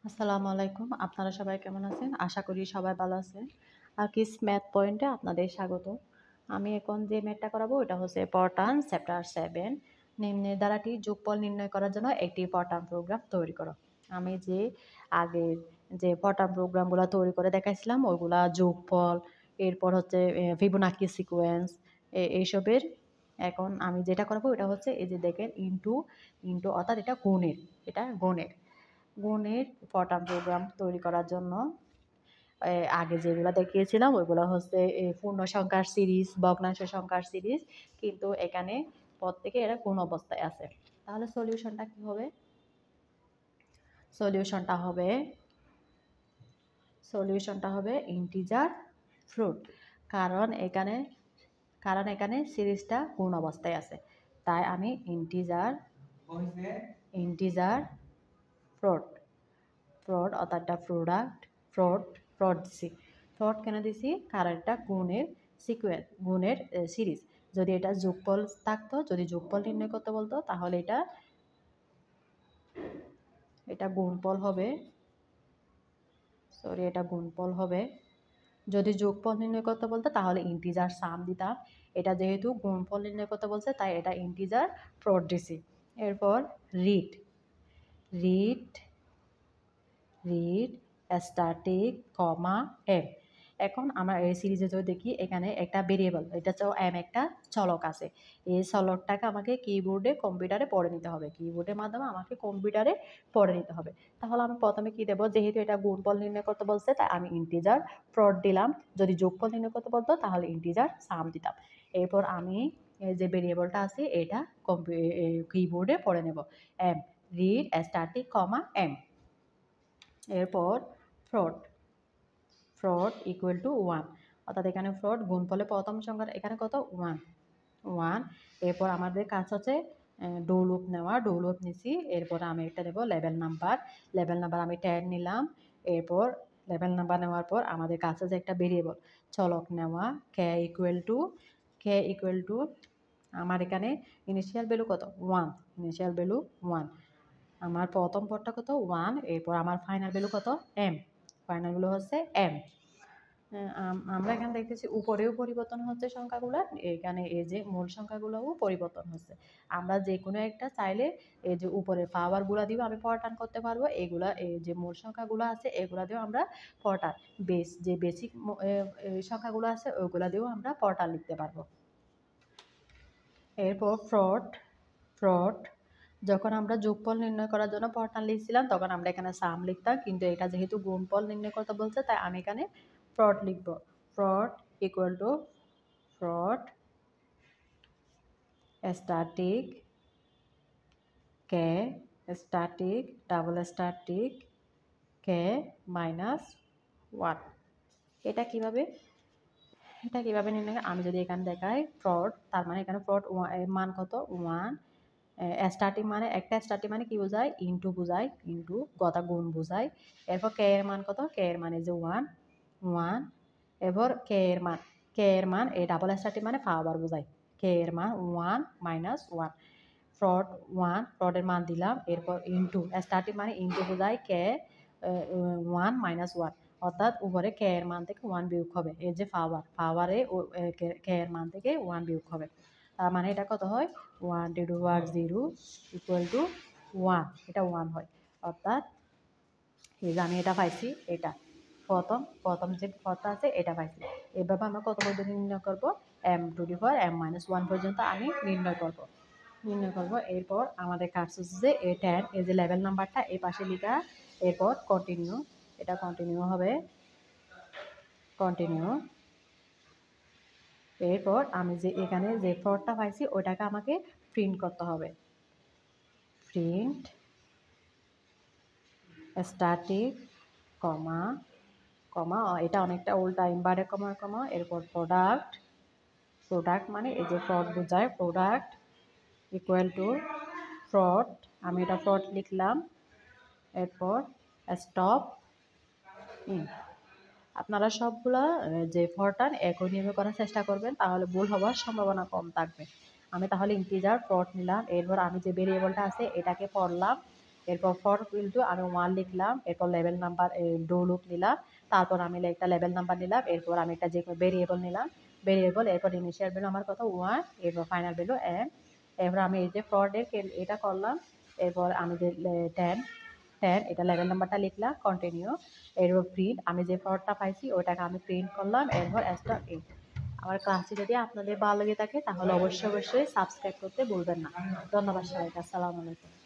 আসসালামু আলাইকুম। আপনারা সবাই কেমন আছেন? আশা করি সবাই ভালো আছেন। আকিস ম্যাথ পয়েন্টে আপনাদের স্বাগত। আমি এখন যে ম্যাথটা করাবো এটা হচ্ছে পটান চ্যাপ্টার 7 নিম্নের ধারাটি যোগফল নির্ণয় করার জন্য একটি পটান প্রোগ্রাম তৈরি করো। আমি যে আগের যে পটান প্রোগ্রামগুলো তৈরি করে দেখাইছিলাম ওইগুলা যোগফল, এরপর হচ্ছে ফিবোনাকি সিকোয়েন্স এইসবের। এখন আমি যেটা করাবো এটা হচ্ছে এই যে দেখেন ইনটু ইনটু অর্থাৎ এটা গুণের পটান প্রোগ্রাম তৈরি করার জন্য আগে যেগুলো দেখিয়েছিলাম ওইগুলো হচ্ছে পূর্ণ সংখ্যার সিরিজ, ভগ্নাংশ সংখ্যার সিরিজ, কিন্তু এখানে প্রত্যেকে এরা কোন অবস্থায় আছে। তাহলে সলিউশনটা কি হবে? সলিউশনটা হবে ইন্টিজার ফ্রুট, কারণ এখানে সিরিজটা কোন অবস্থায় আছে, তাই আমি ইন্টিজার ফ্রুট অর্থাৎ ফ্রড দিছি। ফ্রড কেন দিছি? কারণ এটা গুণের সিরিজ। যদি এটা যোগফল থাকতো, যদি যোগফল নির্ণয় করতে বলতো তাহলে এটা গুণফল হবে। যদি যোগফল নির্ণয় করতে বলতো তাহলে ইন্টিজার সাম দিতাম। এটা যেহেতু গুণফল নির্ণয় করতে বলছে তাই এটা ইন্টিজার ফ্রড দিছি। এরপর রিড স্ট্যাটিক কমা এম। এখন আমরা এই সিরিজে যদি দেখি এখানে একটা ভেরিয়েবল, এটা হচ্ছে এম, একটা চলক আছে। এই চলকটাকে আমাকে কম্পিউটারে পড়ে নিতে হবে, কিবোর্ডের মাধ্যমে আমাকে কম্পিউটারে পড়ে নিতে হবে। তাহলে আমি প্রথমে কি দেবো? যেহেতু এটা গুণফল নির্ণয় করতে বলছে তাই আমি ইন্টিজার ফ্রড দিলাম। যদি যোগফল নির্ণয় করতে বলতো তাহলে ইন্টিজার সাম দিতাম। এরপর আমি যে ভেরিয়েবলটা আছে এটা কিবোর্ডে পড়ে নেব, এম, রিড স্ট্যাটিক কমা এম। এরপর ফ্রড ইকুয়াল টু 1, অর্থাৎ এখানে ফ্রড গুণফলে প্রথম সংখ্যা এখানে কত? 1। এরপর আমাদের কাজ হচ্ছে ডো লুপ নিছি। এরপর আমি একটা দেবো লেভেল নাম্বার আমি 10 নিলাম। এরপর লেভেল নাম্বার নেওয়ার পর আমাদের কাছে যে একটা ভেরিয়েবল চলক নেওয়া কে ইকুয়াল টু আমার এখানে ইনিশিয়াল ভ্যালু কত? 1। আমার প্রথম পদটা কত? 1। এরপর আমার ফাইনাল ভ্যালু কত? এম। ফাইনাল ভ্যালু হচ্ছে এম। আমরা এখানে দেখতেছি উপরেও পরিবর্তন হচ্ছে সংখ্যাগুলো, এখানে এই যে মূল সংখ্যাগুলোও পরিবর্তন হচ্ছে। আমরা যে কোনো একটা চাইলে এই যে উপরের পাওয়ারগুলো দিয়েও আমি পরিবর্তন করতে পারবো। এগুলা এই যে মূল সংখ্যাগুলো আছে এগুলা দিয়েও আমরা বেসিক সংখ্যাগুলো আছে ওইগুলা দিয়েও আমরা পরিবর্তন লিখতে পারবো। এরপর ফ্রড যখন আমরা যোগফল নির্ণয় করার জন্য পরিবর্তন লিখছিলাম তখন আমরা এখানে সাম লিখতাম, কিন্তু এটা যেহেতু গুণফল নির্ণয় করতে বলছে তাই আমি এখানে ফ্রড লিখব। Fraud equal to fraud static কে ডাবল স্ট্যাটিক কে -1। এটা কিভাবে নির্ণয়? আমি যদি এখানে দেখাই ফ্রড, তার মানে এখানে ফ্রড মান কত? 1। স্টার্টিং মানে একটা স্টার্টিং মানে কি বোঝায়? ইনটু বোঝায়, ইনটু গতা গুণ বোঝায়। এরপর কে এর মান কত? কে এর মানে যে 1। এরপর কে এর মান এই ডাবল স্টার্টিং মানে পাওয়ার বোঝায়, কে এর মান 1 -1। ফ্রডের মান দিলাম। এরপর ইনটু স্টার্টিং মানে ইনটু বোঝায়, কে 1 -1, অর্থাৎ উপরে কে এর মান থেকে 1 বিয়োগ হবে। এই যে পাওয়ারে কে এর মান থেকে 1 বিয়োগ হবে। তার মানে এটা কত হয়? 1 × 0 = 1। এটা 1 হয়, অর্থাৎ এই যে আমি এটা পাইছি, এটা প্রথম যে পদটা আছে এটা পাইছি। এভাবে আমরা কত পর্যন্ত নির্ণয় করবো? m⁻m−1 পর্যন্ত আমি নির্ণয় করব। এরপর আমাদের কাজ হচ্ছে যে এই 10, এই যে লেভেল নাম্বারটা এই পাশে লিখা, এরপর কন্টিনিউ। এটা কন্টিনিউ হবে। এরপর আমি যে এখানে যে ফ্রডটা পাইছি ওটাকে আমাকে প্রিন্ট করতে হবে। প্রিন্ট স্ট্যাটিক কমা এটা অনেকটা উল্টা, ইনভার্টেড কমা। এরপর প্রোডাক্ট মানে এই যে ফ্রড বোঝায়, প্রোডাক্ট ইকুয়াল টু ফ্রড, আমি এটা ফ্রড লিখলাম। এরপর স্টপ ইন। আপনারা সবগুলা যে ফরটান একই নিয়মে করার চেষ্টা করবেন, তাহলে ভুল হওয়ার সম্ভাবনা কম থাকবে। আমি তাহলে ইন্টিজার ফ্রড নিলাম। এরপর আমি যে ভেরিয়েবলটা আছে এটাকে পড়লাম, এরপর ফর কিন্তু আমি 1 লিখলাম, এরপর লেভেল নাম্বার ডো লুপ নিলাম, তারপর আমি একটা লেভেল নাম্বার নিলাম, এরপর আমি একটা যে ভেরিয়েবল নিলাম, ভেরিয়েবল, এরপর ইনিশিয়াল ভ্যালু আমার কত 1, এরপর ফাইনাল ভ্যালু n। এরপর আমি এই যে ফরের এটা করলাম, এরপর আমি যে 10 10 এটা লেভেল নাম্বারটা লিখলাম, কন্টিনিউ, এরপর প্রিন্ট, আমি যে ফরটা পাইছি ওইটাকে আমি প্রিন্ট করলাম, এরপর স্টার ইন। আমার ক্লাসটি যদি আপনাদের ভালো লেগে থাকে তাহলে অবশ্যই সাবস্ক্রাইব করতে ভুলবেন না। ধন্যবাদ সবাইকে। আসসালামু আলাইকুম।